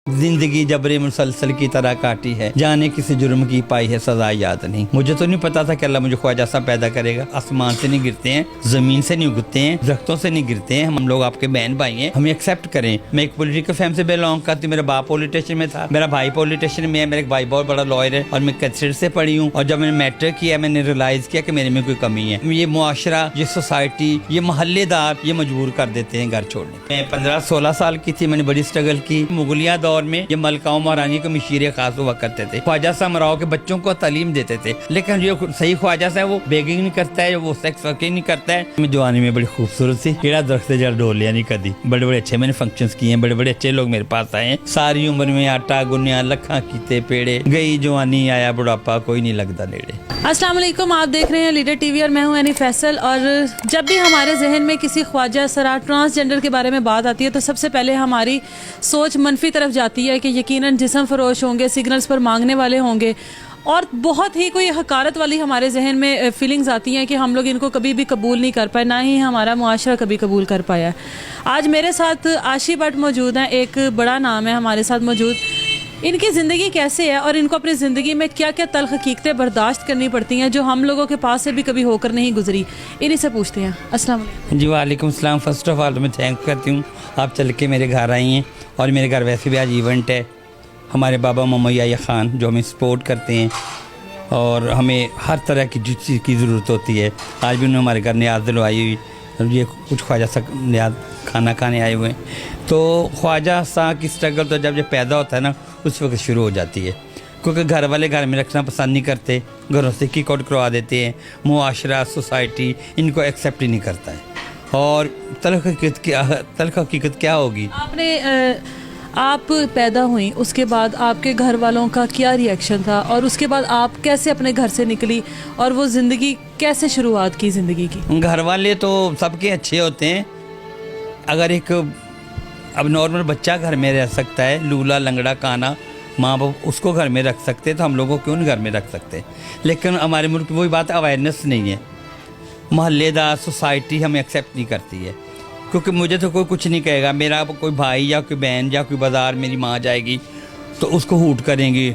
जिंदगी जबरे मुसलसल की तरह काटी है, जाने किसी जुर्म की पाई है सजा याद नहीं। मुझे तो नहीं पता था कि अल्लाह मुझे ख्वाजा सा पैदा करेगा। आसमान से नहीं गिरते हैं, जमीन से नहीं उगते हैं, दरख्तों से नहीं गिरते हैं। हम लोग आपके बहन भाई हैं, हमें एक्सेप्ट करें। मैं एक पॉलिटिकल फैमिली से बिलोंग करती हूँ। मेरा बाप पॉलिटिशियन में था, मेरा भाई पॉलिटिशियन में है, मेरा भाई बहुत बड़ा लॉयर है और मैं कैथेड्रल से पढ़ी हूँ। और जब मैंने मैट्रिक किया मैंने रियलाइज किया कि मेरे में कोई कमी है। ये मुआशरा, ये सोसाइटी, ये मोहल्लेदार ये मजबूर कर देते हैं घर छोड़ने। मैं 15-16 साल की थी, मैंने बड़ी स्ट्रगल की। मुगलिया दौर में ये मलकाओं महारानी को मशीर खास हुआ करते थे। ख्वाजा सा मराओ के बच्चों को तालीम देते थे, लेकिन जो सही ख्वाजा सा है वो बेगिंग नहीं करता है, वो सेक्स वर्किंग नहीं करता है। मैं जवानी में बड़ी खूबसूरत सी केड़ा दरख्त जड़ डोल लिया नहीं कदी। बड़े बड़े अच्छे मैंने फंक्शंस किए हैं, बड़े बड़े अच्छे लोग मेरे पास आए हैं। सारी उम्र में आटा गुन्या लखा कीते पेड़े, गई जवानी आया बुढ़ापा कोई नहीं लगता नेड़े। अस्सलाम वालेकुम, आप देख रहे हैं लीडर टीवी और मैं हूं एनी फैसल। और जब भी हमारे जहन में किसी ख्वाजा सरा ट्रांसजेंडर के बारे में बात आती है तो सबसे पहले हमारी सोच मनफी तरफ जाती है कि यकीनन जिस्म फरोश होंगे, सिग्नल्स पर मांगने वाले होंगे और बहुत ही कोई हकारत वाली हमारे जहन में फीलिंग्स आती हैं कि हम लोग इनको कभी भी कबूल नहीं कर पाए, ना ही हमारा मुआशरा कभी कबूल कर पाया। आज मेरे साथ आशी भट्ट मौजूद हैं, एक बड़ा नाम है हमारे साथ मौजूद। इनकी ज़िंदगी कैसे है और इनको अपनी ज़िंदगी में क्या क्या तल्ख हकीकतें बर्दाश्त करनी पड़ती हैं जो हम लोगों के पास से भी कभी होकर नहीं गुजरी, इन्हीं से पूछते हैं। अस्सलाम वालेकुम। जी वालेकुम सलाम। फर्स्ट ऑफ ऑल मैं थैंक करती हूँ आप चल के मेरे घर आई हैं। और मेरे घर वैसे भी आज इवेंट है। हमारे बाबा ममैया खान जो हमें सपोर्ट करते हैं और हमें हर तरह की जिस चीज़ की ज़रूरत होती है, आज भी उन्होंने हमारे घर न्याज दिलवाई हुई। ये कुछ ख्वाजा सा न्याज खाना खाने आए हुए हैं। तो ख्वाजा सा की स्ट्रगल तो जब ये पैदा होता है ना उस वक्त शुरू हो जाती है, क्योंकि घर वाले घर में रखना पसंद नहीं करते, घरों से किक आउट करवा देते हैं। मुआशरा सोसाइटी इनको एक्सेप्ट ही नहीं करता है। और तल्ख हकीकत क्या होगी? आप पैदा हुई, उसके बाद आपके घर वालों का क्या रिएक्शन था और उसके बाद आप कैसे अपने घर से निकली और वो ज़िंदगी कैसे शुरुआत की ज़िंदगी की? घर वाले तो सबके अच्छे होते हैं। अगर एक अब नॉर्मल बच्चा घर में रह सकता है, लूला लंगड़ा काना, माँ बाप उसको घर में रख सकते, तो हम लोगों को क्यों नहीं घर में रख सकते? लेकिन हमारे मुल्क में वही बात अवेयरनेस नहीं है। मोहल्लेदार सोसाइटी हमें एक्सेप्ट नहीं करती है, क्योंकि मुझे तो कोई कुछ नहीं कहेगा। मेरा कोई भाई या कोई बहन या कोई बाजार मेरी माँ जाएगी तो उसको हूट करेंगी,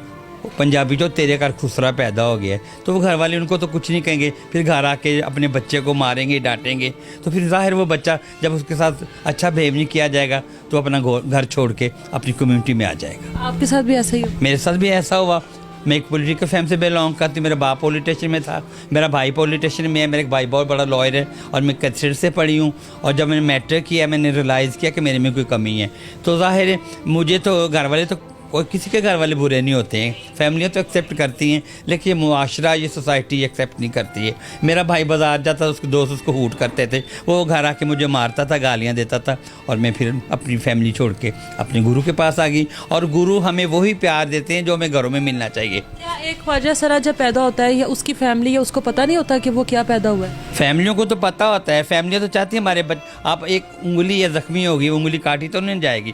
पंजाबी जो तेरे घर खुसरा पैदा हो गया है, तो वो घर वाले उनको तो कुछ नहीं कहेंगे। फिर घर आके अपने बच्चे को मारेंगे, डांटेंगे। तो फिर जाहिर वो बच्चा जब उसके साथ अच्छा बिहेव नहीं किया जाएगा तो अपना घर छोड़ के अपनी कम्युनिटी में आ जाएगा। आपके साथ भी ऐसा ही हुआ? मेरे साथ भी ऐसा हुआ। मैं एक पॉलिटिकल फैमिली से बिलोंग करती हूँ। मेरा बाप पॉलिटिशियन में था, मेरा भाई पॉलिटिशियन में है, मेरा भाई बहुत बड़ा लॉयर है और मैं कैथेड्रल से पढ़ी हूँ। और जब मैंने मैट्रिक किया मैंने रियलाइज़ किया कि मेरे में कोई कमी है। तो जाहिर है मुझे तो घर वाले तो कोई किसी के घर वाले बुरे नहीं होते हैं, फैमिलियाँ तो एक्सेप्ट करती हैं, लेकिन ये मुआशरा ये सोसाइटी एक्सेप्ट नहीं करती है। मेरा भाई बाजार जाता था, उसके दोस्त उसको हूट करते थे, वो घर आके मुझे मारता था, गालियाँ देता था और मैं फिर अपनी फैमिली छोड़ के अपने गुरु के पास आ गई। और गुरु हमें वही प्यार देते हैं जो हमें घरों में मिलना चाहिए। क्या एक ख्वाजा सरा जब पैदा होता है या उसकी फैमिली या उसको पता नहीं होता कि वो क्या पैदा हुआ है? फैमिलियों को तो पता होता है। फैमिलियाँ तो चाहती हैं हमारे आप एक उंगली या ज़ख्मी होगी, उंगली काटी तो नहीं जाएगी,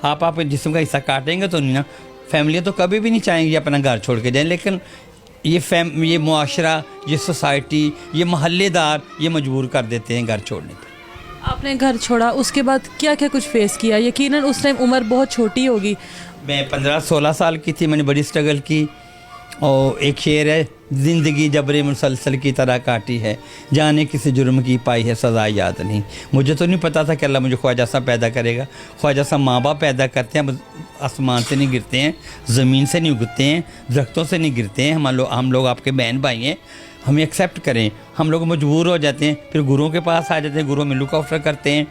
आप जिस्म का हिस्सा काटेंगे तो नहीं ना। फैमिलियाँ तो कभी भी नहीं चाहेंगी अपना घर छोड़ के जाएं, लेकिन ये मुआशरा, ये सोसाइटी, ये मोहल्लेदार ये मजबूर कर देते हैं घर छोड़ने पर। आपने घर छोड़ा, उसके बाद क्या क्या कुछ फेस किया? यकीनन उस टाइम उम्र बहुत छोटी होगी। मैं 15-16 साल की थी, मैंने बड़ी स्ट्रगल की। और एक शेर है, ज़िंदगी जबरे मुसलसल की तरह काटी है, जाने किसी जुर्म की पाई है सजा याद नहीं। मुझे तो नहीं पता था कि अल्लाह मुझे ख्वाजा सा पैदा करेगा। ख्वाजा सा माँ बाप पैदा करते हैं, आसमान से नहीं गिरते हैं, ज़मीन से नहीं उगते हैं, दरख्तों से नहीं गिरते हैं। हम लोग आपके बहन भाई हैं, हमें एक्सेप्ट करें। हम लोग मजबूर हो जाते हैं, फिर गुरुओं के पास आ जाते हैं, गुरु में लुक आफ्टर करते हैं।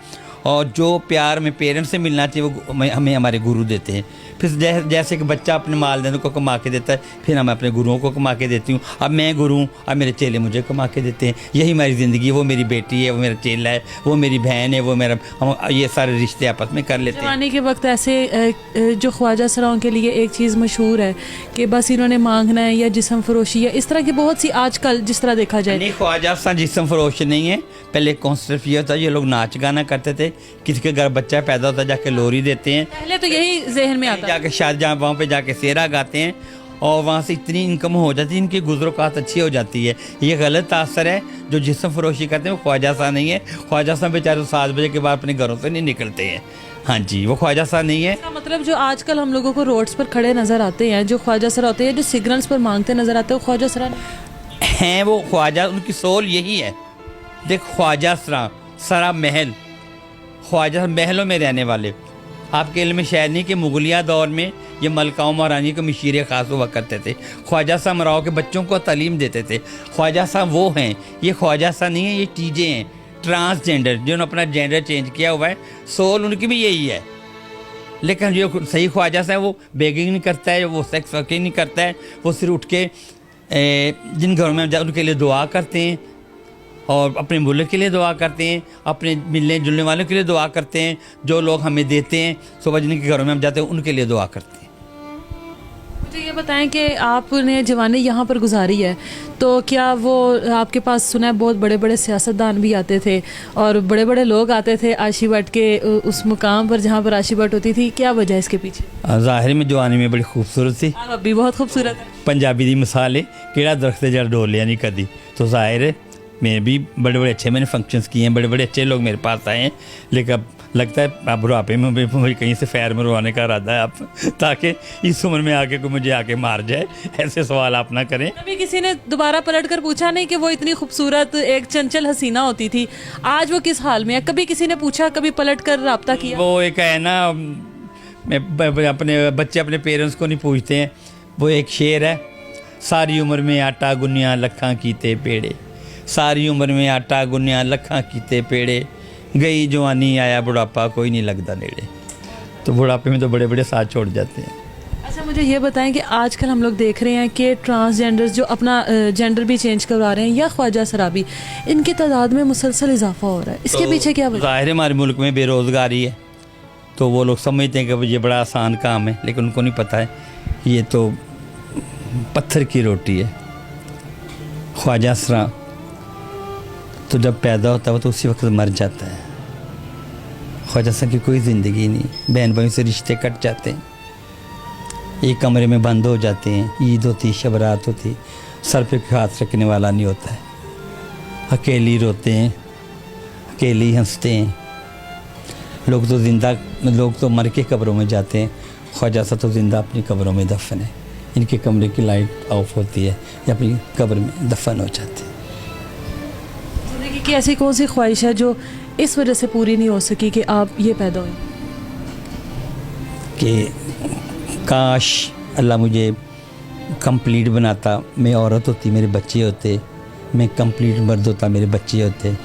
और जो प्यार में पेरेंट्स से मिलना चाहिए वो हमें हमारे गुरु देते हैं। फिर जैसे कि बच्चा अपने मालदेन को कमा के देता है, फिर हम अपने गुरुओं को कमा के देती हूँ। अब मैं गुरु हूँ, अब मेरे चेले मुझे कमा के देते हैं। यही हमारी ज़िंदगी है। वो मेरी बेटी है, वो मेरा चेला है, वो मेरी बहन है, वो मेरा, हम ये सारे रिश्ते आपस में कर लेते हैं। जवानी के वक्त ऐसे जो ख्वाजा सराओं के लिए एक चीज़ मशहूर है कि बस इन्होंने मांगना है या जिस्म फरोशी है, इस तरह की बहुत सी आजकल जिस तरह देखा जाए। नहीं, ख्वाजा सा जिस्म फरोश नहीं है। पहले कॉन्सेप्ट ये होता है, ये लोग नाच गाना करते थे, किसी के घर बच्चा पैदा होता है जाके लोरी देते हैं, पहले तो यही जहन में आता है। जाके शाहजहाँ वहाँ पे जाके सेरा गाते हैं और वहाँ से इतनी इनकम हो जाती है, इनकी गुज़रोकात अच्छी हो जाती है। ये गलत तासर है। जो जिस्म फरोशी करते हैं वो ख्वाजा सा नहीं है। ख्वाजा सा बेचारे 7 बजे के बाद अपने घरों से नहीं निकलते हैं। हाँ जी, वो ख्वाजा सा नहीं है। इसका मतलब जो आजकल हम लोगों को रोड्स पर खड़े नजर आते हैं, जो ख्वाजा सरा होते हैं, जो सिग्नल्स पर मांगते नजर आते हैं, वो ख्वाजा सरा नहीं। हैं वो ख्वाजा, उनकी सोल यही है। देख ख्वाजा सरा महल, ख्वाजा महलों में रहने वाले। आपके इल्म में शायद नहीं कि मुगलिया दौर में ये मलकाओं महारानी के मशीरे ख़ास हुआ करते थे। ख्वाजा सा मराओ के बच्चों को तालीम देते थे। ख्वाजा सा वो हैं, ये ख्वाजा सा नहीं है, ये चीज़ें हैं ट्रांसजेंडर, जिन्होंने अपना जेंडर चेंज किया हुआ है। सोल उनकी भी यही है। लेकिन जो सही ख्वाजा सा है वो बेगिंग नहीं करता है, वो सेक्स वर्किंग नहीं करता है, वो सिर्फ उठ के जिन घरों में उनके लिए दुआ करते हैं और अपने मुल्क के लिए दुआ करते हैं, अपने मिलने जुलने वालों के लिए दुआ करते हैं, जो लोग हमें देते हैं सुबह जिनके घरों में हम जाते हैं उनके लिए दुआ करते हैं। मुझे ये बताएं कि आपने जवानी यहाँ पर गुजारी है, तो क्या वो आपके पास सुना है बहुत बड़े बड़े सियासतदान भी आते थे और बड़े बड़े लोग आते थे आशी भट्ट के उस मुकाम पर जहाँ पर आशी भट्ट होती थी, क्या वजह है इसके पीछे? ज़ाहिर में जवानी में बड़ी खूबसूरत थी। आप अभी बहुत खूबसूरत है। पंजाबी दी मिसाल है, केड़ा दरख्त जड़ डोल लिया नहीं कदी। तो ज़ाहिर है मैं भी बड़े बड़े अच्छे मैंने फंक्शंस किए हैं, बड़े बड़े अच्छे लोग मेरे पास आए हैं। लेकिन अब लगता है आप बुढ़ापे में मुझे कहीं से फैर मरवाने का इरादा है आप, ताकि इस उम्र में आके कोई मुझे आके मार जाए। ऐसे सवाल आप ना करें। कभी किसी ने दोबारा पलट कर पूछा नहीं कि वो इतनी खूबसूरत एक चंचल हसीना होती थी, आज वो किस हाल में है? कभी किसी ने पूछा, कभी पलट कर राब्ता किया? वो एक है ना, मैं अपने बच्चे अपने पेरेंट्स को नहीं पूछते हैं। वो एक शेर है, सारी उम्र में आटा गुन्निया लखां कीते पेड़े, सारी उम्र में आटा गुन्निया लखां कीते पेड़े, गई जवानी आया बुढ़ापा कोई नहीं लगता नेड़े। तो बुढ़ापे में तो बड़े बड़े साथ छोड़ जाते हैं। अच्छा मुझे ये बताएं कि आजकल हम लोग देख रहे हैं कि ट्रांसजेंडर्स जो अपना जेंडर भी चेंज करवा रहे हैं या ख्वाजा सराबी, इनकी तादाद में मुसलसल इजाफा हो रहा है, इसके पीछे क्या वजह? ज़ाहिर है हमारे मुल्क में बेरोज़गारी है, तो वो लोग समझते हैं कि ये बड़ा आसान काम है, लेकिन उनको नहीं पता है ये तो पत्थर की रोटी है। ख्वाजा सरा तो जब पैदा होता है वो तो उसी वक्त मर जाता है। ख्वाजा सरा की कोई ज़िंदगी नहीं, बहन भाइयों से रिश्ते कट जाते हैं, एक कमरे में बंद हो जाते हैं। ईद होती, शब रात होती, सर पे हाथ रखने वाला नहीं होता है। अकेली रोते हैं, अकेले ही हंसते हैं। लोग तो मर के कब्रों में जाते हैं, ख्वाजा सा तो ज़िंदा अपनी कब्रों में दफन है। इनके कमरे की लाइट ऑफ होती है या अपनी कब्र में दफन हो जाते हैं। ज़िंदगी की ऐसी कौन सी ख्वाहिश है जो इस वजह से पूरी नहीं हो सकी कि आप ये पैदा हुए? कि काश अल्लाह मुझे कंप्लीट बनाता, मैं औरत होती मेरे बच्चे होते, मैं कंप्लीट मर्द होता मेरे बच्चे होते।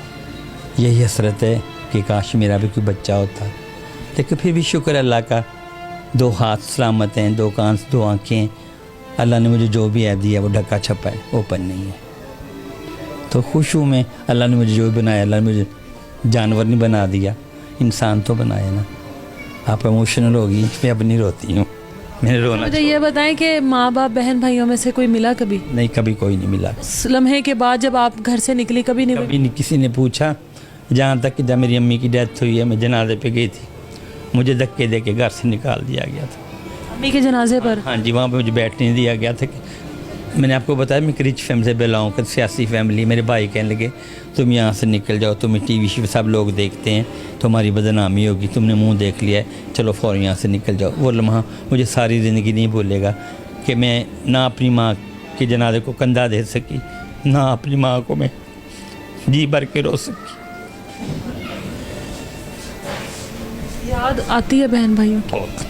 यही हसरत है कि काश मेरा भी कोई बच्चा होता। लेकिन फिर भी शुक्र अल्लाह का, 2 हाथ सलामत हैं, 2 कान, 2 आँखें। अल्लाह ने मुझे जो भी ऐप दिया वो ढका छपा है, ओपन नहीं है। तो खुश हूँ मैं, अल्लाह ने मुझे जो भी बनाया, अल्लाह ने मुझे जानवर नहीं बना दिया, इंसान तो बनाया ना। आप इमोशनल होगी, मैं अब नहीं रोती हूँ, मैंने रोना। मुझे ये बताएं कि माँ बाप बहन भाइयों में से कोई मिला कभी? नहीं, कभी कोई नहीं मिला। उस लम्हे के बाद जब आप घर से निकली कभी नहीं? कभी नहीं किसी ने पूछा। जहाँ तक कि जब मेरी अम्मी की डेथ हुई है, मैं जनाजे पे गई थी, मुझे धक्के दे के घर से निकाल दिया गया था। अम्मी के जनाजे पर? हाँ जी, वहाँ पे मुझे बैठने नहीं दिया गया था। कि मैंने आपको बताया मैं एक रिच फैमिली से बिलोंग कर, सियासी फैमिली। मेरे भाई कहने लगे तुम यहाँ से निकल जाओ, तुम्हें टीवी पे सब लोग देखते हैं, तुम्हारी बदनामी होगी, तुमने मुंह देख लिया है, चलो फ़ौरन यहाँ से निकल जाओ। वो लम्हा मुझे सारी ज़िंदगी नहीं भूलेगा कि मैं ना अपनी माँ के जनाजे को कंधा दे सकी, ना अपनी माँ को मैं जी भर के रो सकी। याद आती है बहन भाइयों की? बहुत।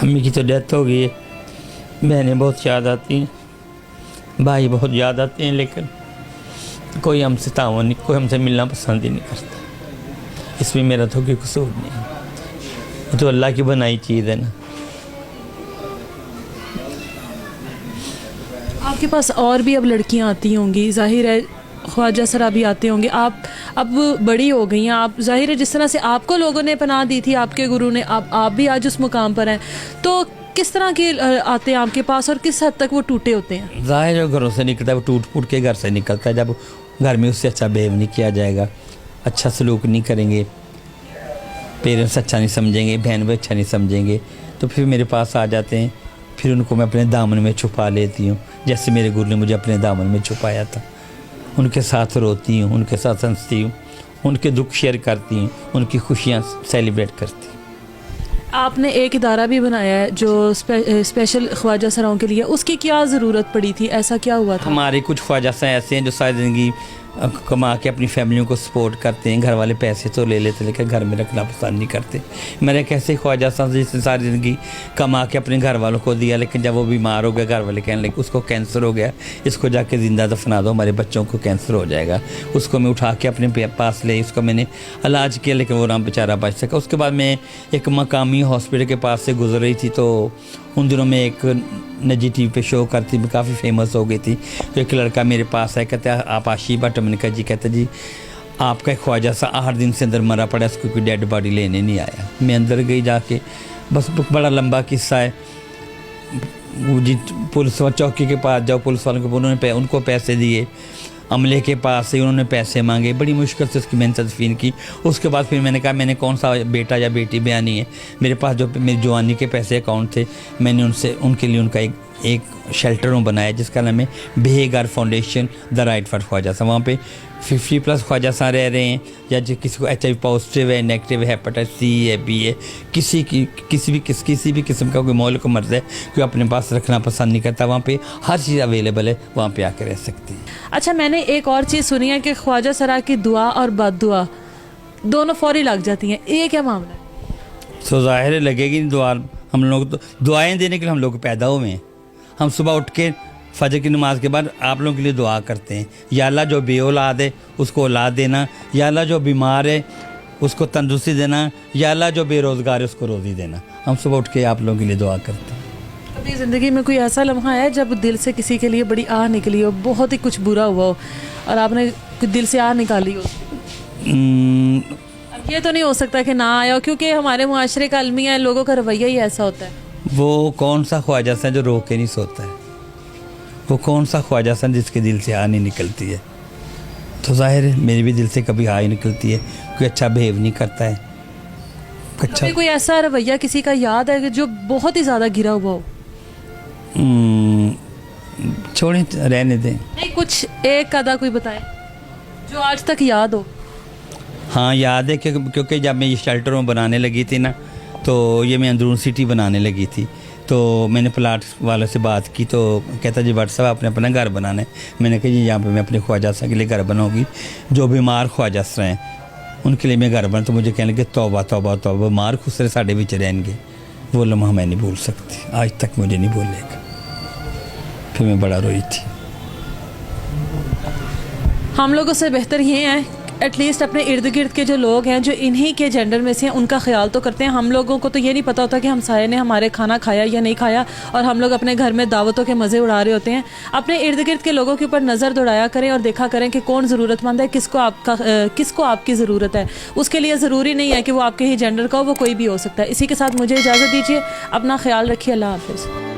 अम्मी की तो डेथ हो गई है, बहनें बहुत याद आती हैं, भाई बहुत याद आते हैं, लेकिन कोई हमसे तावन नहीं, कोई हमसे मिलना पसंद ही नहीं करता। इसमें मेरा तो कोई कसूर नहीं है, ये तो अल्लाह की बनाई चीज़ है ना। आपके पास और भी अब लड़कियां आती होंगी, जाहिर है ख्वाजा सरा भी आते होंगे, आप अब बड़ी हो गई हैं, आप जाहिर है जिस तरह से आपको लोगों ने पनाह दी थी, आपके गुरु ने, आप भी आज उस मुकाम पर हैं, तो किस तरह के आते हैं आपके पास और किस हद तक वो टूटे होते हैं? जाहिर है घरों से निकलता है वो टूट फूट के घर से निकलता है। जब घर में उससे अच्छा बिहेव नहीं किया जाएगा, अच्छा सलूक नहीं करेंगे, पेरेंट्स अच्छा नहीं समझेंगे, बहन भी अच्छा नहीं समझेंगे, तो फिर मेरे पास आ जाते हैं। फिर उनको मैं अपने दामन में छुपा लेती हूँ, जैसे मेरे गुरु ने मुझे अपने दामन में छुपाया था। उनके साथ रोती हूँ, उनके साथ हंसती हूँ, उनके दुख शेयर करती हैं, उनकी खुशियाँ सेलिब्रेट करती हैं। आपने एक इदारा भी बनाया है जो स्पेशल ख्वाजा सराओं के लिए, उसकी क्या ज़रूरत पड़ी थी, ऐसा क्या हुआ था? हमारे कुछ ख्वाजा साहब ऐसे हैं जो सारी ज़िंदगी कमा के अपनी फैमिलियों को सपोर्ट करते हैं। घर वाले पैसे तो ले लेते लेकिन घर में रखना पसंद नहीं करते। मेरे एक ऐसे ख्वाजा साहब जिसने सारी ज़िंदगी कमा के अपने घर वालों को दिया, लेकिन जब वो बीमार हो गया घर वाले कहने लगे उसको कैंसर हो गया, इसको जाके ज़िंदा दफना दो, हमारे बच्चों को कैंसर हो जाएगा। उसको मैं उठा के अपने पास ले, उसको मैंने इलाज किया लेकिन वो राम बेचारा बच सका। उसके बाद मैं एक मकामी हॉस्पिटल के पास से गुजर रही थी, तो उन दिनों में एक नजी टीवी पे शो करती, मैं काफ़ी फेमस हो गई थी। तो एक लड़का मेरे पास आया, कहता है आप आशी भट्ट? मैंने कहा जी। कहता जी आपका एक ख्वाजा सा 8 दिन से अंदर मरा पड़ा, उसको कोई डेड बॉडी लेने नहीं आया। मैं अंदर गई जाके, बस बड़ा लंबा किस्सा है। जी पुलिस चौकी के पास जाओ, पुलिस वालों को उन्होंने उनको पैसे दिए, अमले के पास से उन्होंने पैसे मांगे, बड़ी मुश्किल से उसकी मैंने तदफीन की। उसके बाद फिर मैंने कहा मैंने कौन सा बेटा या बेटी बयानी है, मेरे पास जो मेरी जवानी के पैसे अकाउंट थे, मैंने उनके लिए उनका एक शेल्टर रूम बनाया जिसका नाम है Behgar foundation the right for Khwaja Sahab. वहाँ पे 50+ ख्वाजा साहब रह रहे हैं, या जो किसी को HIV पॉजिटिव है, नेगेटिव है, हेपेटाइटिस C है, B है, किसी भी किस्म का कोई मौलिक मर्ज़ है, कोई अपने पास रखना पसंद नहीं करता, वहाँ पे हर चीज़ अवेलेबल है, वहाँ पे आकर रह सकती है। अच्छा, मैंने एक और चीज़ सुनी है कि ख्वाजा सरा की दुआ और बद्दुआ दोनों फौरी लग जाती हैं, ये क्या मामला है? तो ज़ाहिर है लगेगी नहीं दुआ। हम लोग तो दुआएं देने के लिए हम लोग पैदा हुए हैं। हम सुबह उठ के फजर की नमाज के बाद आप लोगों के लिए दुआ करते हैं, या अल्लाह जो बेऔलाद है उसको औलाद देना, या अल्लाह जो बीमार है उसको तंदुरुस्ती देना, या अल्लाह जो बेरोज़गार है उसको रोज़ी देना। हम सुबह उठ के आप लोगों के लिए दुआ करते हैं। अपनी ज़िंदगी में कोई ऐसा लम्हा है जब दिल से किसी के लिए बड़ी आह निकली हो, बहुत ही कुछ बुरा हुआ हो और आपने दिल से आह निकाली हो? अब ये तो नहीं हो सकता कि ना आया हो, क्योंकि हमारे मुआशरे का अलमिया है, लोगों का रवैया ही ऐसा होता है। वो कौन सा ख्वाजा सा जो रो के नहीं सोता है? वो कौन सा ख्वाजा सा जिसके दिल से आह नहीं निकलती है? तो जाहिर है मेरे भी दिल से कभी आह ही निकलती है। कोई अच्छा बिहेव नहीं करता है, अच्छा कोई ऐसा रवैया किसी का याद है जो बहुत ही ज़्यादा गिरा हुआ हो? छोड़ें, रहने दें। नहीं, कुछ एक आधा कोई बताए जो आज तक याद हो। हाँ याद है, क्योंकि जब मैं ये शेल्टर रूम बनाने लगी थी ना, तो ये मैं अंदरून सिटी बनाने लगी थी, तो मैंने प्लाट वाले से बात की, तो कहता जी भट्ट साहब आपने अपना घर बनाना है। मैंने कहा जी यहाँ पे मैं अपने ख्वाजा साहब के लिए घर बनाऊँगी, जो बीमार ख्वाजा साहब हैं उनके लिए मैं घर बना। तो मुझे कहने लगे तौबा तौबा तौबा, बीमार खुसरे साढ़े विच रहेंगे। वो लम्हा मैं नहीं भूल सकती, आज तक मुझे नहीं भूलेगा। फिर मैं बड़ा रोई थी। हम लोगों से बेहतर ये है एटलीस्ट अपने इर्द गिर्द के जो लोग हैं जो इन्हीं के जेंडर में से हैं उनका ख्याल तो करते हैं। हम लोगों को तो ये नहीं पता होता कि हमसाये ने हमारे खाना खाया या नहीं खाया, और हम लोग अपने घर में दावतों के मज़े उड़ा रहे होते हैं। अपने इर्द गिर्द के लोगों के ऊपर नज़र दौड़ाया करें और देखा करें कि कौन ज़रूरतमंद है, किसको आपकी ज़रूरत है। उसके लिए ज़रूरी नहीं है कि वो आपके ही जेंडर का हो, वो कोई भी हो सकता है। इसी के साथ मुझे इजाज़त दीजिए, अपना ख्याल रखिए, अल्लाह हाफ़िज़।